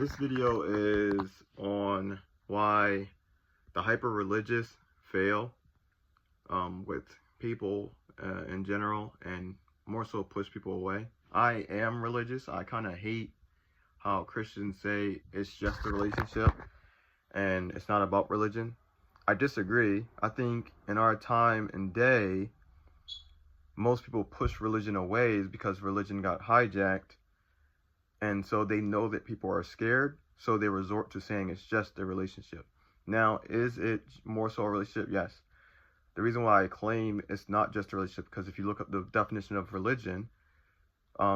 This video is on why the hyper-religious fail with people in general, and more so push people away. I am religious. I kind of hate how Christians say it's just a relationship and it's not about religion. I disagree. I think in our time and day, most people push religion away is because religion got hijacked. And so they know that people are scared, so they resort to saying it's just a relationship. Now, is it more so a relationship? Yes. The reason why I claim it's not just a relationship, because if you look up the definition of religion,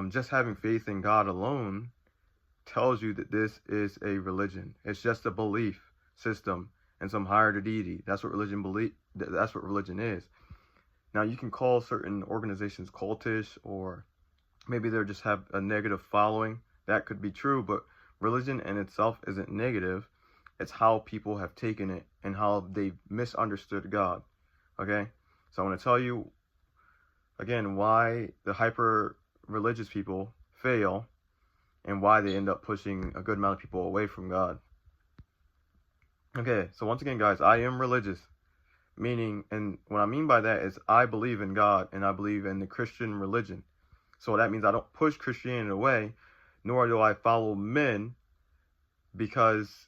just having faith in God alone tells you that this is a religion. It's just a belief system and some higher deity. That's what religion is. Now, you can call certain organizations cultish, or maybe they just have a negative following. That could be true, but religion in itself isn't negative. It's how people have taken it and how they've misunderstood God. Okay? So I want to tell you, again, why the hyper-religious people fail and why they end up pushing a good amount of people away from God. Okay, so once again, guys, I am religious. Meaning, and what I mean by that is I believe in God and I believe in the Christian religion. So that means I don't push Christianity away, nor do I follow men, because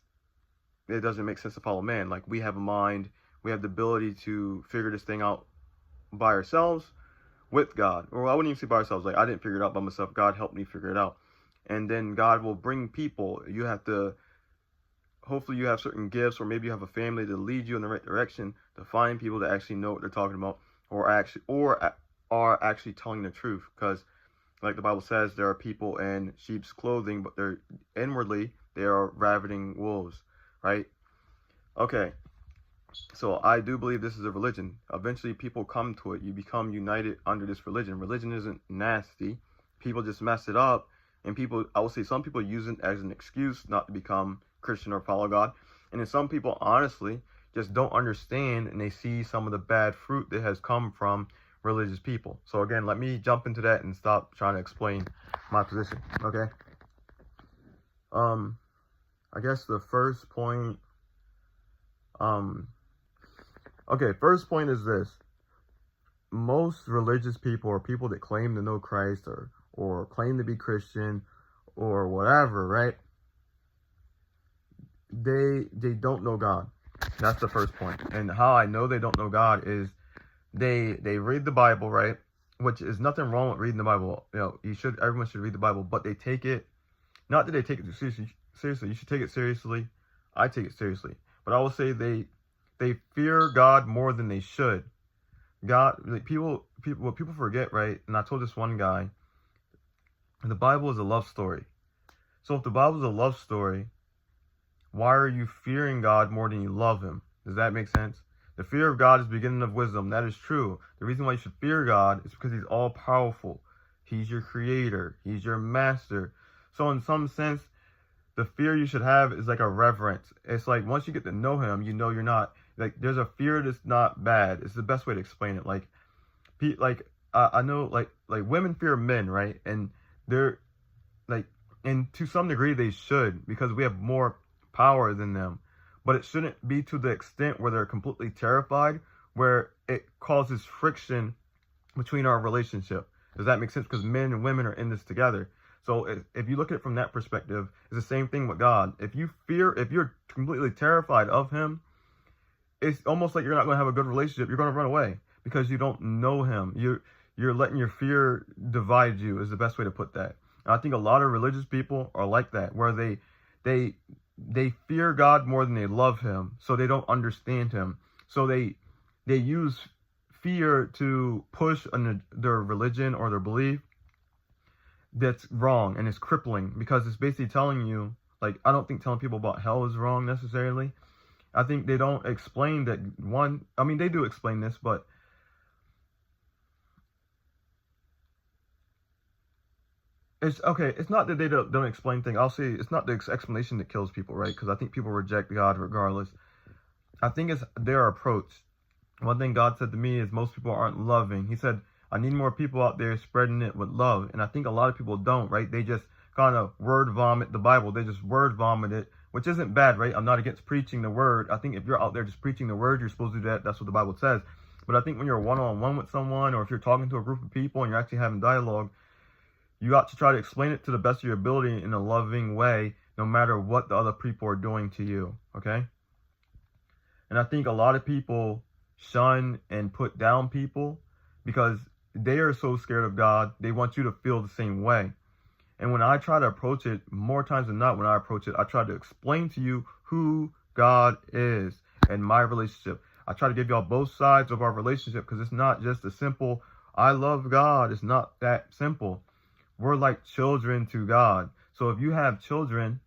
it doesn't make sense to follow man. Like, we have a mind, we have the ability to figure this thing out by ourselves with God. Or I wouldn't even say by ourselves. Like, I didn't figure it out by myself. God helped me figure it out. And then God will bring people. You have to, hopefully you have certain gifts, or maybe you have a family to lead you in the right direction, to find people that actually know what they're talking about, or are actually telling the truth. Because like the Bible says, there are people in sheep's clothing, but they're inwardly, they are ravening wolves, right? Okay, so I do believe this is a religion. Eventually people come to it. You become united under this religion. Religion isn't nasty. People just mess it up, and people, I will say some people use it as an excuse not to become Christian or follow God. And then some people honestly just don't understand, and they see some of the bad fruit that has come from religious people. So again, let me jump into that and stop trying to explain my position. Okay. I guess the first point, first point is this. Most religious people, or people that claim to know Christ, or claim to be Christian or whatever, right? They don't know God. That's the first point. And how I know they don't know God is they read the Bible, right? Which is nothing wrong with reading the Bible. You know, everyone should read the Bible, but they take it, not that they take it seriously. You should take it seriously. I take it seriously. But I will say they fear God more than they should. God, like what people forget, right? And I told this one guy, the Bible is a love story. So if the Bible is a love story, why are you fearing God more than you love him? Does that make sense? The fear of God is the beginning of wisdom. That is true. The reason why you should fear God is because he's all powerful. He's your creator. He's your master. So in some sense, the fear you should have is like a reverence. It's like once you get to know him, you know you're not, like, there's a fear that's not bad. It's the best way to explain it. I know like women fear men, right? And they're like, and to some degree they should, because we have more power than them. But it shouldn't be to the extent where they're completely terrified, where it causes friction between our relationship. Does that make sense? Because men and women are in this together. So if you look at it from that perspective, it's the same thing with God. If you're completely terrified of him, it's almost like you're not going to have a good relationship. You're going to run away because you don't know him. You're letting your fear divide you, is the best way to put that. And I think a lot of religious people are like that, where they fear God more than they love him, so they don't understand him. So they use fear to push their religion or their belief that's wrong, and it's crippling, because it's basically telling you, like, I don't think telling people about hell is wrong necessarily. I think they don't explain that one. I mean, they do explain this, but it's okay. It's not that they don't explain things. I'll say it's not the explanation that kills people, right? Because I think people reject God regardless. I think it's their approach. One thing God said to me is most people aren't loving. He said, I need more people out there spreading it with love. And I think a lot of people don't, right? They just kind of word vomit the Bible. They just word vomit it, which isn't bad, right? I'm not against preaching the word. I think if you're out there just preaching the word, you're supposed to do that. That's what the Bible says. But I think when you're one-on-one with someone, or if you're talking to a group of people and you're actually having dialogue, you got to try to explain it to the best of your ability in a loving way, no matter what the other people are doing to you, okay? And I think a lot of people shun and put down people because they are so scared of God, they want you to feel the same way. And when I try to approach it, more times than not, when I approach it, I try to explain to you who God is and my relationship. I try to give y'all both sides of our relationship, because it's not just a simple, I love God. It's not that simple. We're like children to God. So if you have children,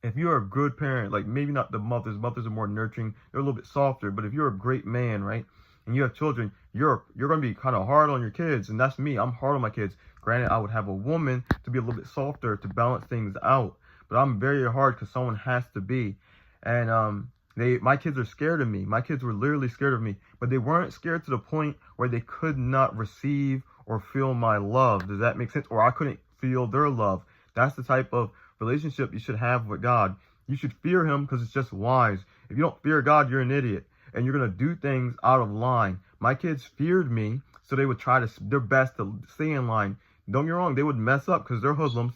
if you're a good parent, like maybe not the mothers are more nurturing, they're a little bit softer, but if you're a great man, right, and you have children, you're going to be kind of hard on your kids, and that's me. I'm hard on my kids. Granted, I would have a woman to be a little bit softer to balance things out, but I'm very hard because someone has to be. And my kids are scared of me. My kids were literally scared of me, but they weren't scared to the point where they could not receive or feel my love. Does that make sense? Or I couldn't feel their love. That's the type of relationship you should have with God. You should fear him because it's just wise. If you don't fear God, you're an idiot, and you're going to do things out of line. My kids feared me, so they would try their best to stay in line. Don't get me wrong, they would mess up because they're hoodlums,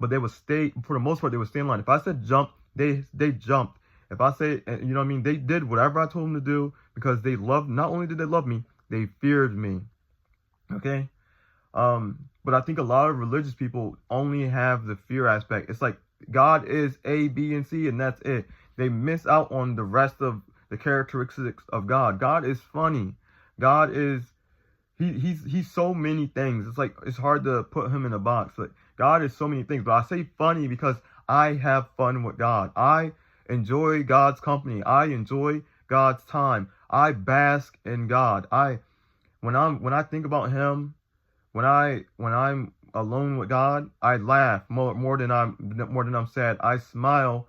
but they would stay, for the most part, they would stay in line. If I said jump, they jumped. If I say, you know what I mean, they did whatever I told them to do, because they loved, not only did they love me, they feared me. Okay? But I think a lot of religious people only have the fear aspect. It's like God is A, B, and C, and that's it. They miss out on the rest of the characteristics of God. God is funny. God is, he's so many things. It's like, it's hard to put him in a box. Like, God is so many things, but I say funny because I have fun with God. I enjoy God's company. I enjoy God's time. I bask in God. When I think about him, when I'm alone with God, I laugh more than I'm sad. I smile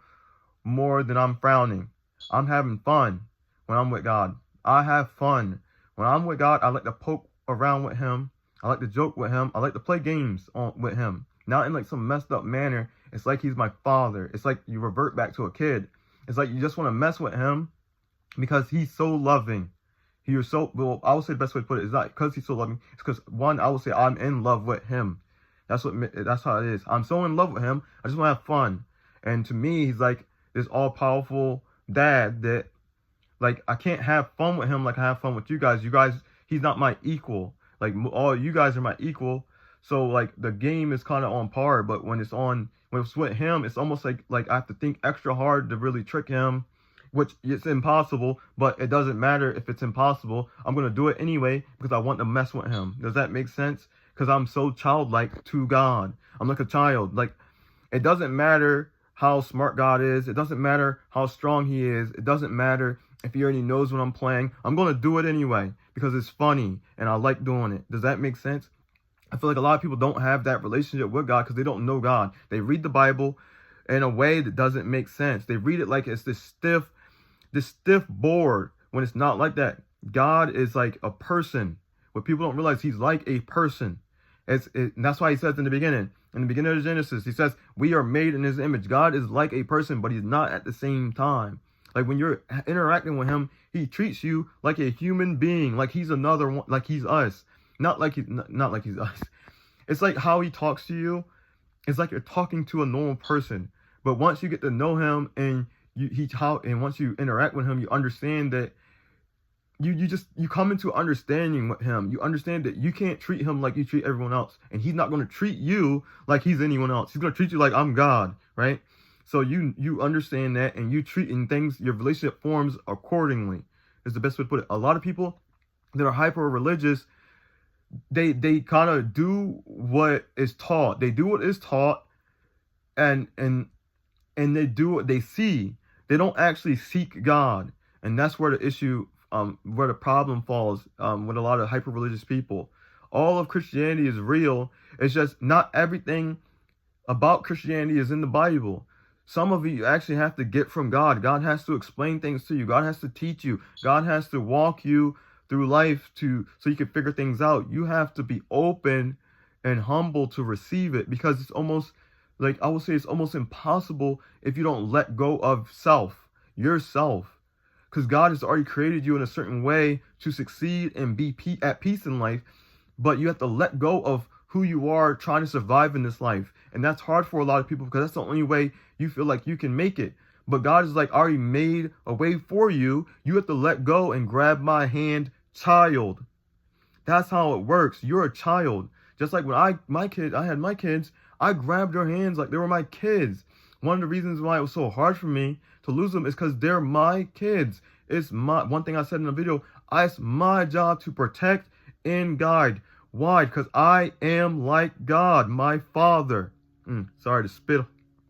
more than I'm frowning. I'm having fun when I'm with God. I have fun. When I'm with God, I like to poke around with him. I like to joke with him. I like to play games with him. Not in like some messed up manner. It's like he's my father. It's like you revert back to a kid. It's like you just want to mess with him because he's so loving. I would say the best way to put it is not because he's so loving. It's because, one, I would say I'm in love with him. That's how it is. I'm so in love with him. I just want to have fun. And to me, he's like this all-powerful dad that, like, I can't have fun with him like I have fun with you guys. He's not my equal. Like, all you guys are my equal. So, like, the game is kind of on par. But when it's with him, it's almost like I have to think extra hard to really trick him, which it's impossible, but it doesn't matter if it's impossible. I'm going to do it anyway because I want to mess with him. Does that make sense? Because I'm so childlike to God. I'm like a child. Like, it doesn't matter how smart God is. It doesn't matter how strong he is. It doesn't matter if he already knows what I'm playing. I'm going to do it anyway because it's funny and I like doing it. Does that make sense? I feel like a lot of people don't have that relationship with God because they don't know God. They read the Bible in a way that doesn't make sense. They read it like it's this stiff board, when it's not like that. God is like a person. What people don't realize, he's like a person. And that's why he says in the beginning of Genesis, he says, we are made in his image. God is like a person, but he's not at the same time. Like, when you're interacting with him, he treats you like a human being, like he's another one, like he's us. Not like he's us. It's like how he talks to you. It's like you're talking to a normal person. But once you get to know him and once you interact with him, you understand that you come into understanding with him. You understand that you can't treat him like you treat everyone else, and he's not going to treat you like he's anyone else. He's going to treat you like I'm God, right? So you understand that, and you treat in things, your relationship forms accordingly, is the best way to put it. A lot of people that are hyper religious, they kind of do what is taught. They do what is taught, and they do what they see. They don't actually seek God, and that's where the issue, where the problem falls with a lot of hyper-religious people. All of Christianity is real. It's just not everything about Christianity is in the Bible. Some of it you actually have to get from God. God has to explain things to you. God has to teach you. God has to walk you through life so you can figure things out. You have to be open and humble to receive it, because it's almost like I would say it's almost impossible if you don't let go of yourself. Because God has already created you in a certain way to succeed and be at peace in life, but you have to let go of who you are trying to survive in this life. And that's hard for a lot of people because that's the only way you feel like you can make it. But God is like already made a way for you. You have to let go and grab my hand, child. That's how it works. You're a child. Just like when I had my kids, I grabbed their hands like they were my kids. One of the reasons why it was so hard for me to lose them is because they're my kids. It's my one thing I said in the video. It's my job to protect and guide. Why? Because I am like God, my Father. Sorry, the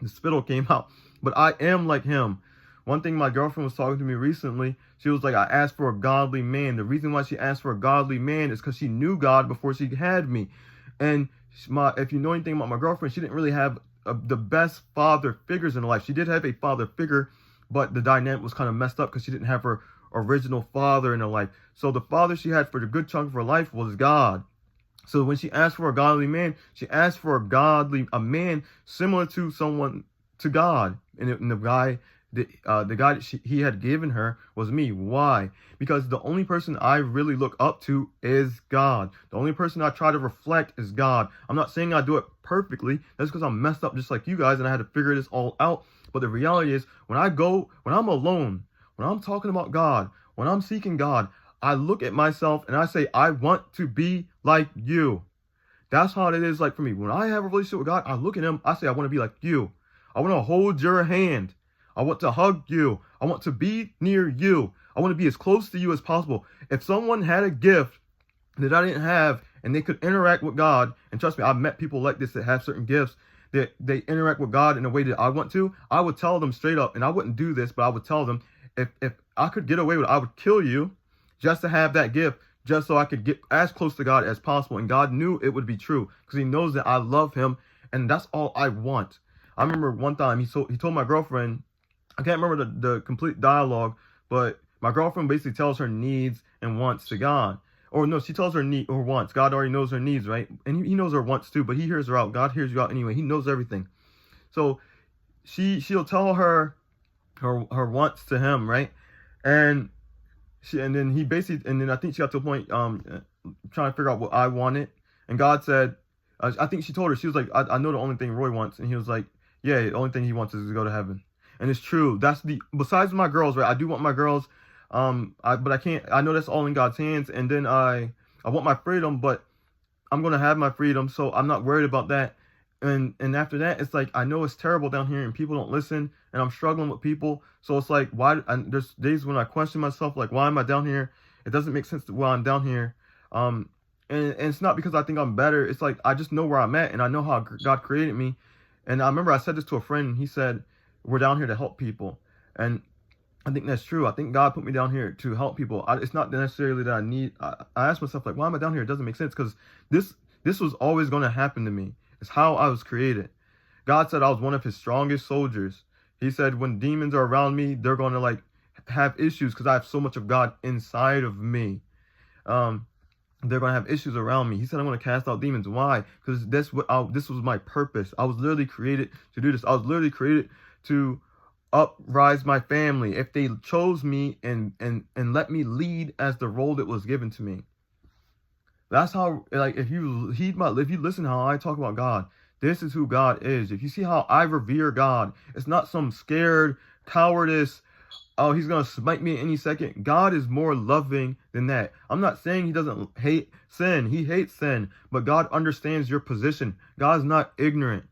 spittle came out. But I am like Him. One thing my girlfriend was talking to me recently, she was like, I asked for a godly man. The reason why she asked for a godly man is because she knew God before she had me. And if you know anything about my girlfriend, she didn't really have the best father figures in her life. She did have a father figure, but the dynamic was kind of messed up because she didn't have her original father in her life. So the father she had for the good chunk of her life was God. So when she asked for a godly man, she asked for a man similar to God. And the guy that he had given her was me. Why? Because the only person I really look up to is God. The only person I try to reflect is God. I'm not saying I do it perfectly. That's because I'm messed up just like you guys and I had to figure this all out. But the reality is when I'm alone, when I'm talking about God, when I'm seeking God, I look at myself and I say, I want to be like you. That's how it is like for me. When I have a relationship with God, I look at Him, I say, I want to be like you. I want to hold your hand. I want to hug you. I want to be near you. I want to be as close to you as possible. If someone had a gift that I didn't have and they could interact with God, and trust me, I've met people like this that have certain gifts that they interact with God in a way that I want to, I would tell them straight up, and I wouldn't do this, but I would tell them, if I could get away with it, I would kill you just to have that gift, just so I could get as close to God as possible. And God knew it would be true because He knows that I love Him, and that's all I want. I remember one time he told my girlfriend, I can't remember the complete dialogue, but my girlfriend basically tells her needs and wants to God. Or no, she tells her wants. God already knows her needs, right? And He knows her wants too, but He hears her out. God hears you out anyway. He knows everything. So she'll tell her wants to Him, right? And then I think she got to a point trying to figure out what I wanted. And God said, I think she told her, she was like, I know the only thing Roy wants. And He was like, yeah, the only thing he wants is to go to heaven. And it's true. Besides my girls, right? I do want my girls. But I can't. I know that's all in God's hands. And then I want my freedom, but I'm gonna have my freedom, so I'm not worried about that. And after that, it's like I know it's terrible down here, and people don't listen, and I'm struggling with people. So it's like, why? There's days when I question myself, like, why am I down here? It doesn't make sense why I'm down here. And it's not because I think I'm better. It's like I just know where I'm at, and I know how God created me. And I remember I said this to a friend, and he said, we're down here to help people. And I think that's true. I think God put me down here to help people. It's not necessarily that I need. I ask myself, like, why am I down here? It doesn't make sense because this was always going to happen to me. It's how I was created. God said I was one of His strongest soldiers. He said when demons are around me, they're going to like have issues because I have so much of God inside of me. They're going to have issues around me. He said I'm going to cast out demons. Why? Because this was my purpose. I was literally created to do this. I was literally created to uprise my family if they chose me and let me lead as the role that was given to me. That's how, like, if you listen to how I talk about God, this is who God is. If you see how I revere God, it's not some scared cowardice, oh, He's going to smite me any second. God is more loving than that. I'm not saying He doesn't hate sin. He hates sin, but God understands your position. God's not ignorant.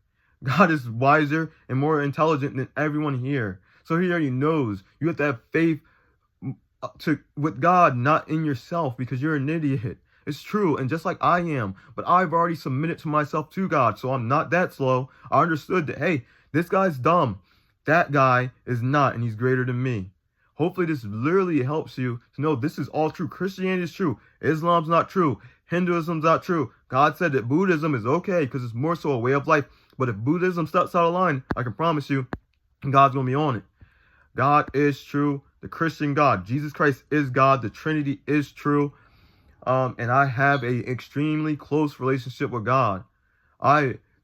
God is wiser and more intelligent than everyone here. So He already knows. You have to have faith with God, not in yourself, because you're an idiot. It's true, and just like I am, but I've already submitted to myself to God, so I'm not that slow. I understood that, hey, this guy's dumb. That guy is not, and he's greater than me. Hopefully this literally helps you to know this is all true. Christianity is true. Islam's not true. Hinduism's not true. God said that Buddhism is okay because it's more so a way of life. But if Buddhism steps out of line, I can promise you, God's going to be on it. God is true. The Christian God, Jesus Christ is God. The Trinity is true. And I have a extremely close relationship with God.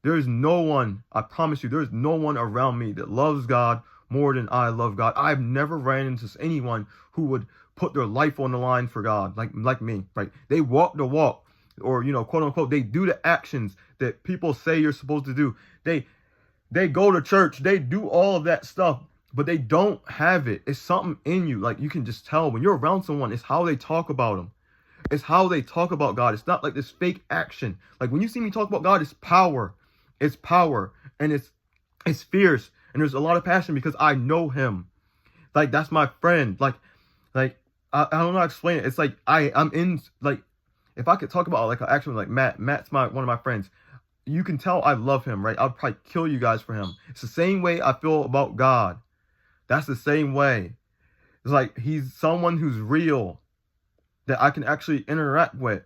There is no one, I promise you, there is no one around me that loves God more than I love God. I've never ran into anyone who would put their life on the line for God like me, right? They walk the walk, or, you know, quote unquote, they do the actions that people say you're supposed to do. They go to church, they do all of that stuff, but they don't have it. It's something in you. Like, you can just tell when you're around someone, it's how they talk about them. It's how they talk about God. It's not like this fake action. Like, when you see me talk about God, it's power. It's power. And it's fierce. And there's a lot of passion because I know him. Like, that's my friend. Like I don't know how to explain it. It's like I'm in, like, if I could talk about like an action like Matt's one of my friends. You can tell I love him, right? I'll probably kill you guys for him. It's the same way I feel about God. That's the same way. It's like he's someone who's real that I can actually interact with.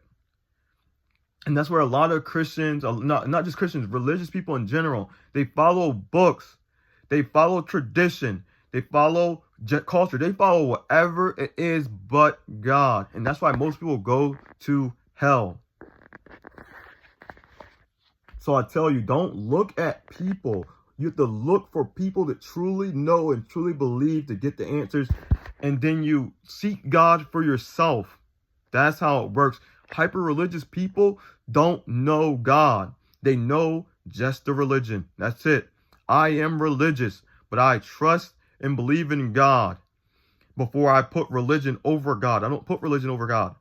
And that's where a lot of Christians, not just Christians, religious people in general, they follow books. They follow tradition. They follow culture. They follow whatever it is but God. And that's why most people go to hell. So I tell you, don't look at people. You have to look for people that truly know and truly believe to get the answers. And then you seek God for yourself. That's how it works. Hyper-religious people don't know God. They know just the religion. That's it. I am religious, but I trust and believe in God before I put religion over God. I don't put religion over God.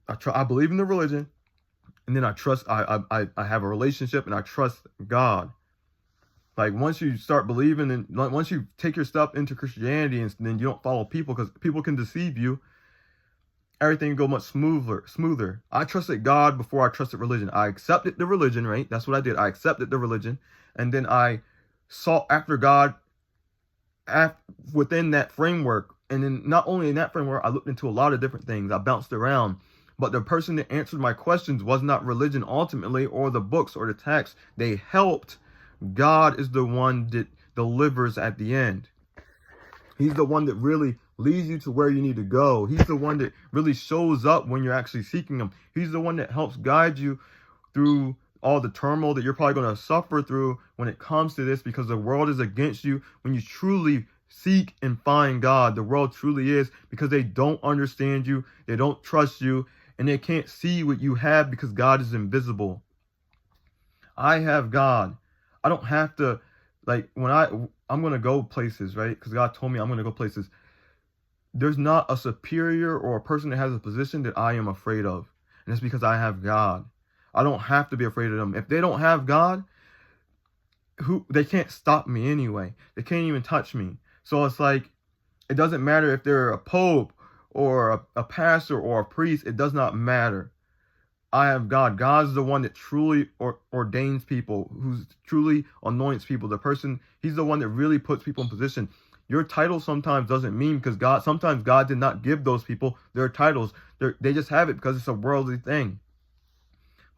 I believe in the religion. And then I trust, I have a relationship and I trust God. Like, once you start believing and once you take your step into Christianity and then you don't follow people because people can deceive you, everything will go much smoother. I trusted God before I trusted religion. I accepted the religion, right? That's what I did. I accepted the religion. And then I sought after God within that framework. And then not only in that framework, I looked into a lot of different things. I bounced around. But the person that answered my questions was not religion ultimately, or the books or the text. They helped. God is the one that delivers at the end. He's the one that really leads you to where you need to go. He's the one that really shows up when you're actually seeking him. He's the one that helps guide you through all the turmoil that you're probably going to suffer through when it comes to this, because the world is against you. When you truly seek and find God, the world truly is, because they don't understand you. They don't trust you. And they can't see what you have because God is invisible. I have God. I don't have to, like, when I'm going to go places, right? Because God told me I'm going to go places. There's not a superior or a person that has a position that I am afraid of. And it's because I have God. I don't have to be afraid of them. If they don't have God, they can't stop me anyway. They can't even touch me. So it's like, it doesn't matter if they're a pope or a pastor or a priest. It does not matter. I have God. God's the one that truly ordains people, who's truly anoints people. He's the one that really puts people in position. Your title sometimes doesn't mean, because sometimes God did not give those people their titles. They just have it because it's a worldly thing.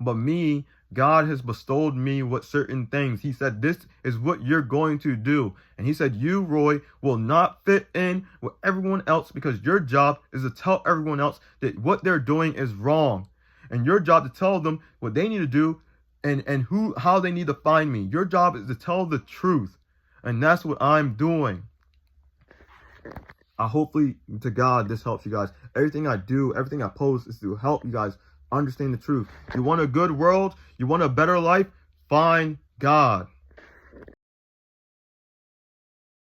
But me, God has bestowed me with certain things. He said, this is what you're going to do. And he said, you, Roy, will not fit in with everyone else, because your job is to tell everyone else that what they're doing is wrong. And your job to tell them what they need to do and how they need to find me. Your job is to tell the truth. And that's what I'm doing. Hopefully, to God, this helps you guys. Everything I do, everything I post is to help you guys understand the truth. You want a good world? You want a better life? Find God.